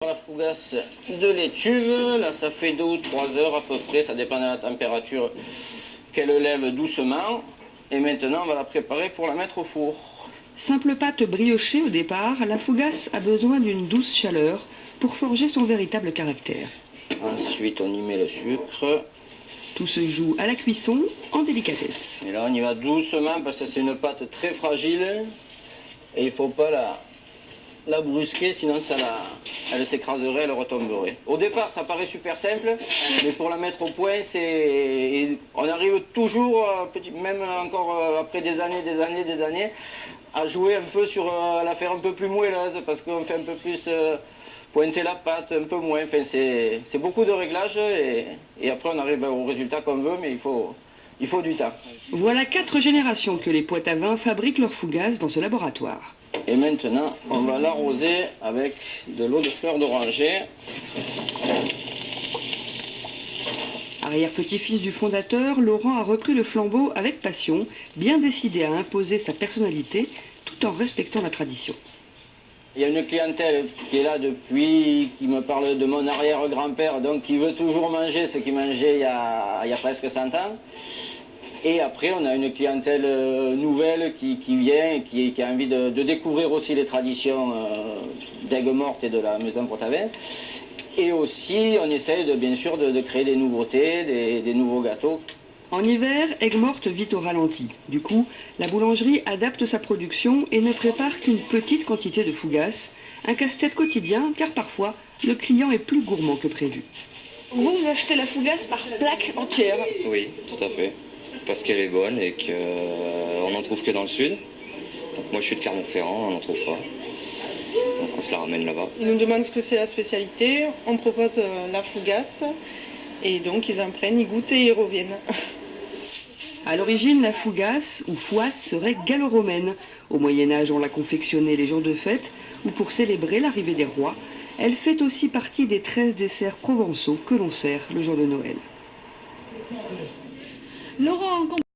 La fougasse de l'étuve, là ça fait 2 ou 3 heures à peu près, ça dépend de la température qu'elle lève doucement. Et maintenant on va la préparer pour la mettre au four. Simple pâte briochée au départ, la fougasse a besoin d'une douce chaleur pour forger son véritable caractère. Ensuite on y met le sucre. Tout se joue à la cuisson en délicatesse. Et là on y va doucement parce que c'est une pâte très fragile et il ne faut pas la brusquer, sinon elle s'écraserait, elle retomberait. Au départ, ça paraît super simple, mais pour la mettre au point, on arrive toujours, même encore après des années, à jouer un peu à la faire un peu plus moelleuse, parce qu'on fait un peu plus pointer la pâte, un peu moins. Enfin, c'est beaucoup de réglages, et après on arrive au résultat qu'on veut, mais il faut du temps. Voilà 4 générations que les Poitavins fabriquent leur fougasse dans ce laboratoire. Et maintenant, on va l'arroser avec de l'eau de fleur d'oranger. Arrière-petit-fils du fondateur, Laurent a repris le flambeau avec passion, bien décidé à imposer sa personnalité tout en respectant la tradition. Il y a une clientèle qui est là depuis, qui me parle de mon arrière-grand-père, donc qui veut toujours manger ce qu'il mangeait il y a presque 100 ans. Et après, on a une clientèle nouvelle qui vient et qui a envie de découvrir aussi les traditions d'Aigues-Mortes et de la maison Poitavin. Et aussi, on essaye bien sûr de créer des nouveautés, des nouveaux gâteaux. En hiver, Aigues-Mortes vit au ralenti. Du coup, la boulangerie adapte sa production et ne prépare qu'une petite quantité de fougasse. Un casse-tête quotidien, car parfois, le client est plus gourmand que prévu. Vous achetez la fougasse par plaque entière? Oui, tout à fait. Parce qu'elle est bonne et qu'on n'en trouve que dans le sud. Donc moi je suis de Clermont-Ferrand, on n'en trouve pas. Donc on se la ramène là-bas. Ils nous demandent ce que c'est la spécialité, on propose la fougasse et donc ils en prennent, ils goûtent et ils reviennent. À l'origine, la fougasse ou fouasse serait gallo-romaine. Au Moyen-Âge, on la confectionnait les jours de fête ou pour célébrer l'arrivée des rois. Elle fait aussi partie des 13 desserts provençaux que l'on sert le jour de Noël. Laurent,